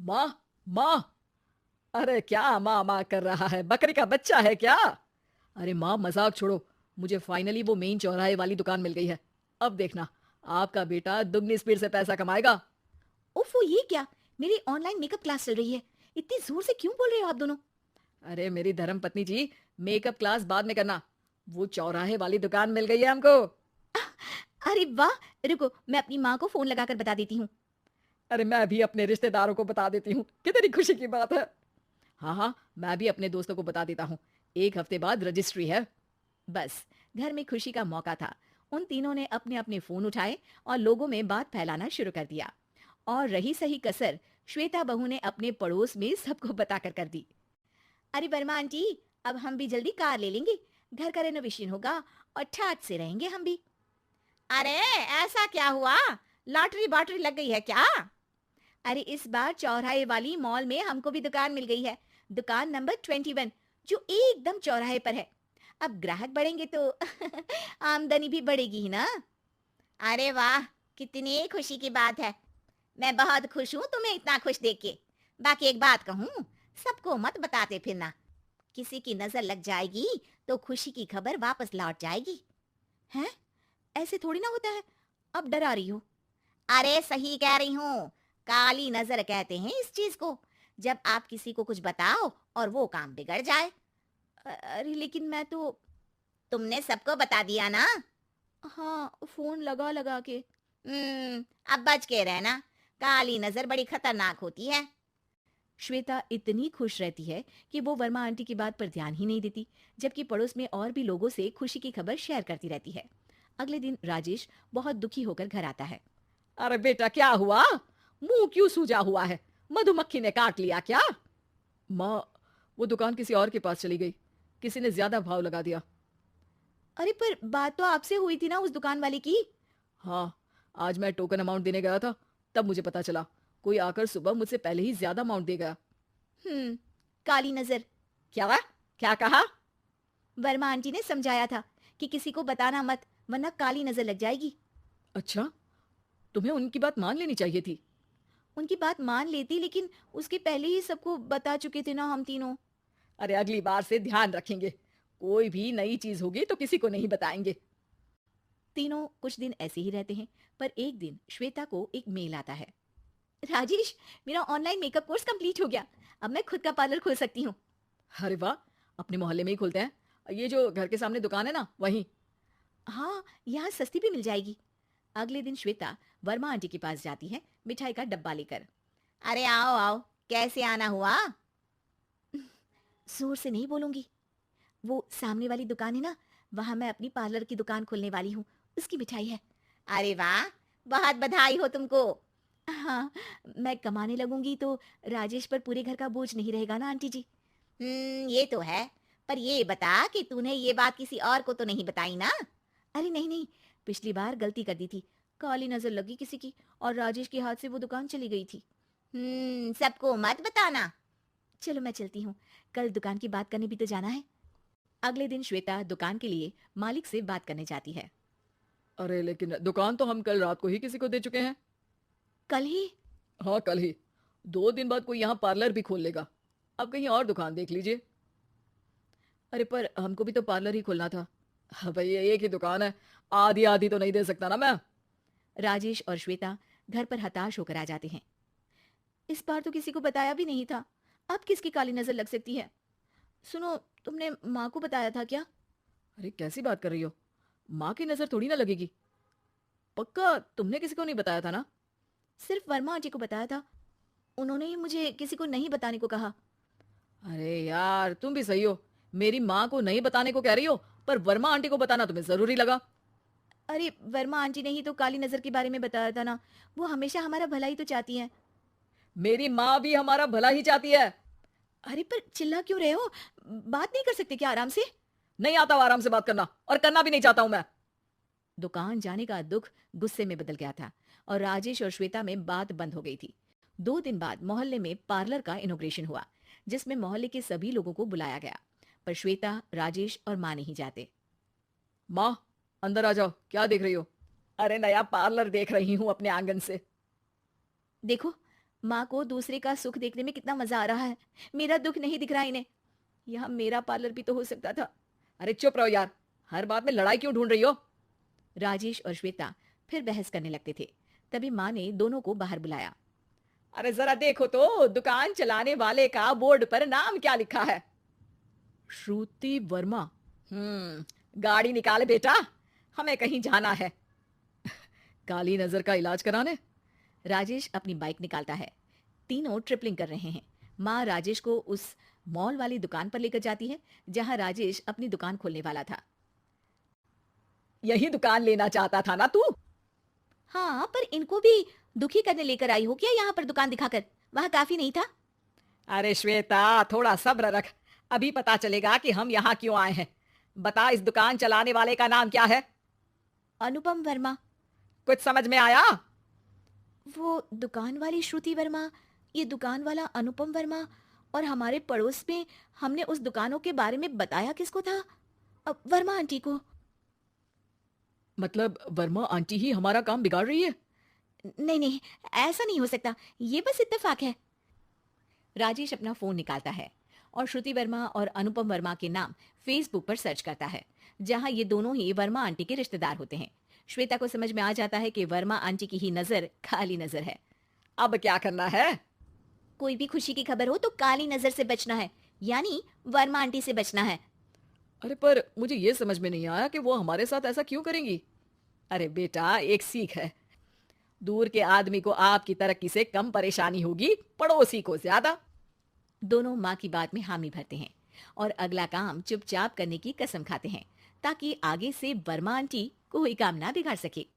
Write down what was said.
माँ, माँ। अरे क्या माँ माँ कर रहा है? बकरी का बच्चा है क्या? अरे माँ, मजाक छोड़ो। मुझे फाइनली वो मेन चौराहे वाली दुकान मिल गई है। अब देखना, आपका बेटा दुगनी स्पीड से पैसा कमाएगा। ओफो, ये क्या? मेरी ऑनलाइन मेकअप क्लास चल रही है। इतनी जोर से क्यों बोल रहे हो आप दोनों? अरे मेरी धर्म पत्नी जी, मेकअप क्लास बाद में करना। वो चौराहे वाली दुकान मिल गई है हमको। अरे वाह! रुको, मैं अपनी माँ को फोन लगाकर बता देती हूँ। अरे मैं भी अपने रिश्तेदारों को बता देती हूँ, कितनी खुशी की बात है। हाँ हाँ, मैं भी अपने दोस्तों को बता देता हूँ। एक हफ्ते बाद रजिस्ट्री है। बस, घर में खुशी का मौका था। उन तीनों ने अपने अपने फोन उठाए और लोगों में बात फैलाना शुरू कर दिया। और रही सही कसर, श्वेता बहू ने अपने पड़ोस में सबको बताकर कर दी। अरे वर्मा आंटी, अब हम भी जल्दी कार ले लेंगे। घर का रेनोवेशन होगा और ठाट से रहेंगे हम भी। अरे, ऐसा क्या हुआ? लॉटरी बाटरी लग गई है क्या? अरे, इस बार चौराहे वाली मॉल में हमको भी दुकान मिल गई है। दुकान नंबर 21, जो एकदम चौराहे पर है। अब ग्राहक बढ़ेंगे तो आमदनी भी बढ़ेगी ही ना। अरे वाह, कितनी खुशी की बात है। मैं बहुत खुश हूँ तुम्हें इतना खुश देख के। बाकी एक बात कहूँ, सबको मत बताते फिरना। किसी की नजर लग जाएगी तो खुशी की खबर वापस लौट जाएगी। हैं? ऐसे थोड़ी ना होता है। अब डरा रही हो? अरे सही कह रही हूँ। काली नजर कहते हैं इस चीज को, जब आप किसी को कुछ बताओ और वो काम बिगड़ जाए। अरे लेकिन मैं तो। तुमने सबको बता दिया ना? हाँ, फोन लगा लगा के। अब बच के रहना। काली नजर बड़ी खतरनाक होती है। श्वेता इतनी खुश रहती है कि वो वर्मा आंटी की बात पर ध्यान ही नहीं देती, जबकि पड़ोस में और भी लोगों से खुशी की खबर शेयर करती रहती है। अगले दिन राजेश बहुत दुखी होकर घर आता है। अरे बेटा, क्या हुआ? मुंह क्यों सूजा हुआ है? मधुमक्खी ने काट लिया क्या? माँ, वो दुकान किसी और के पास चली गई। किसी ने ज्यादा भाव लगा दिया। अरे पर बात तो आपसे हुई थी ना उस दुकान वाले की। हाँ, आज मैं टोकन अमाउंट देने गया था, तब मुझे पता चला। कोई आकर सुबह मुझसे पहले ही ज्यादा अमाउंट दे गया। हम्म, काली नजर। क्या? क्या कहा? वर्मा आंटी ने समझाया था कि किसी को बताना मत, वरना काली नजर लग जाएगी। अच्छा, तुम्हें उनकी बात मान लेनी चाहिए थी। उनकी बात मान लेती, लेकिन उसके पहले ही सबको बता चुके थे ना हम तीनों। अरे अगली बार से ध्यान रखेंगे। कोई भी नई चीज होगी तो किसी को नहीं बताएंगे। तीनों कुछ दिन ऐसे ही रहते हैं, पर एक दिन श्वेता को एक मेल आता है। राजेश, मेरा ऑनलाइन मेकअप कोर्स कंप्लीट हो गया। अब मैं खुद का पार्लर खोल सकती हूँ। अरे वाह, अपने मोहल्ले में ही खोलते हैं। ये जो घर के सामने दुकान है ना, वहीं। हाँ, यहाँ सस्ती भी मिल जाएगी। अगले दिन श्वेता वर्मा आंटी के पास जाती है, मिठाई का डब्बा लेकर। अरे आओ आओ, कैसे आना हुआ? जोर से नहीं बोलूंगी। वो सामने वाली दुकान है ना, वहां मैं अपनी पार्लर की दुकान खोलने वाली हूँ। उसकी मिठाई है। अरे वाह, बहुत बधाई हो तुमको। हाँ, मैं कमाने लगूंगी तो राजेश पर पूरे घर का बोझ नहीं रहेगा ना आंटी जी। ये तो है। पर ये बता कि तूने ये बात किसी और को तो नहीं बताई ना? अरे नहीं नहीं, पिछली बार गलती कर दी थी। काली नजर लगी किसी की और राजेश के हाथ से वो दुकान चली गई थी। सबको मत बताना। चलो मैं चलती हूँ, कल दुकान की बात करने भी तो जाना है। अगले दिन श्वेता दुकान के लिए मालिक से बात करने जाती है। अरे लेकिन दुकान तो हम कल रात को ही किसी को दे चुके हैं। कल ही? हाँ, कल ही। 2 दिन बाद कोई यहाँ पार्लर भी खोल लेगा। अब कहीं और दुकान देख लीजिए। अरे पर हमको भी तो पार्लर ही खोलना था। हाँ भाई, ये एक ही दुकान है। आधी आधी तो नहीं दे सकता ना मैं। राजेश और श्वेता घर पर हताश होकर आ जाते हैं। इस बार तो किसी को बताया भी नहीं था। अब किसकी काली नजर लग सकती है? सुनो, तुमने माँ को बताया था क्या? अरे कैसी बात कर रही हो? माँ की नजर थोड़ी ना लगेगी। पक्का तुमने किसी को नहीं बताया था ना? सिर्फ वर्मा आंटी को बताया था। उन्होंने ही मुझे किसी को नहीं बताने को कहा। अरे यार, तुम भी सही हो। मेरी माँ को नहीं बताने को कह रही हो, पर वर्मा आंटी को बताना तुम्हें जरूरी लगा। अरे, वर्मा आंटी ने ही तो काली नजर के बारे में बताया था ना। वो हमेशा हमारा भला ही तो चाहती हैं। मेरी माँ भी हमारा भला ही चाहती है। अरे पर चिल्ला क्यों रहे हो? बात नहीं कर सकते क्या आराम से? नहीं आता हूं आराम से बात करना, और करना भी नहीं चाहता हूं मैं। दुकान जाने का दुख गुस्से में बदल गया था और राजेश और श्वेता में बात बंद हो गई थी। 2 दिन बाद मोहल्ले में पार्लर का इनोग्रेशन हुआ, जिसमें मोहल्ले के सभी लोगों को बुलाया गया। पर श्वेता, राजेश और माँ नहीं जाते। माँ, अंदर आ जाओ, क्या देख रही हो? अरे नया पार्लर देख रही हूँ अपने आंगन से। देखो, माँ को दूसरे का सुख देखने में कितना मजा आ रहा है, मेरा दुख नहीं दिख रहा इन्हें। यहाँ मेरा पार्लर भी तो हो सकता था। अरे चुप रहो यार, हर बात में लड़ाई क्यों ढूंढ रही हो? राजेश और श्वेता फिर बहस करने लगते थे। तभी माँ ने दोनों को बाहर बुलाया। अरे जरा देखो तो दुकान चलाने वाले का बोर्ड पर नाम क्या लिखा है? श्रुति वर्मा। गाड़ी निकाले बेटा, हमें कहीं जाना है। काली नजर का इलाज कराने। राजेश अपनी बाइक निकालता है। तीनों ट्रिपलिंग कर रहे हैं। माँ राजेश को उस मॉल वाली दुकान पर लेकर जाती है जहां राजेश अपनी दुकान खोलने वाला था। यही दुकान लेना चाहता था ना तू? हाँ, पर इनको भी दुखी करने लेकर आई हो क्या यहाँ पर दुकान दिखाकर? वहां काफी नहीं था? अरे श्वेता, थोड़ा सब्र रख, अभी पता चलेगा कि हम यहाँ क्यों आए हैं। बता, इस दुकान चलाने वाले का नाम क्या है? अनुपम वर्मा। कुछ समझ में आया? वो दुकान वाली श्रुति वर्मा, ये दुकान वाला अनुपम वर्मा, और हमारे पड़ोस में हमने उस दुकानों के बारे में बताया किसको था? वर्मा आंटी को। मतलब वर्मा आंटी ही हमारा काम बिगाड़ रही है? नहीं नहीं, ऐसा नहीं हो सकता, ये बस इत्तेफाक है। राजेश अपना फोन निकालता है और श्रुति वर्मा और अनुपम वर्मा के नाम फेसबुक पर सर्च करता है, जहां ये दोनों ही वर्मा आंटी के रिश्तेदार होते हैं। श्वेता को समझ में आ जाता है कि वर्मा आंटी की ही नजर काली नजर है। अब क्या करना है? कोई भी खुशी की खबर हो तो काली नजर से बचना है, यानी वर्मा आंटी से बचना है। अरे पर मुझे ये समझ में नहीं आया कि वो हमारे साथ ऐसा क्यों करेंगी। अरे बेटा, एक सीख है, दूर के आदमी को आपकी तरक्की से कम परेशानी होगी, पड़ोसी को ज्यादा। दोनों माँ की बात में हामी भरते हैं और अगला काम चुपचाप करने की कसम खाते हैं, ताकि आगे से वर्मा आंटी कोई काम ना बिगाड़ सके।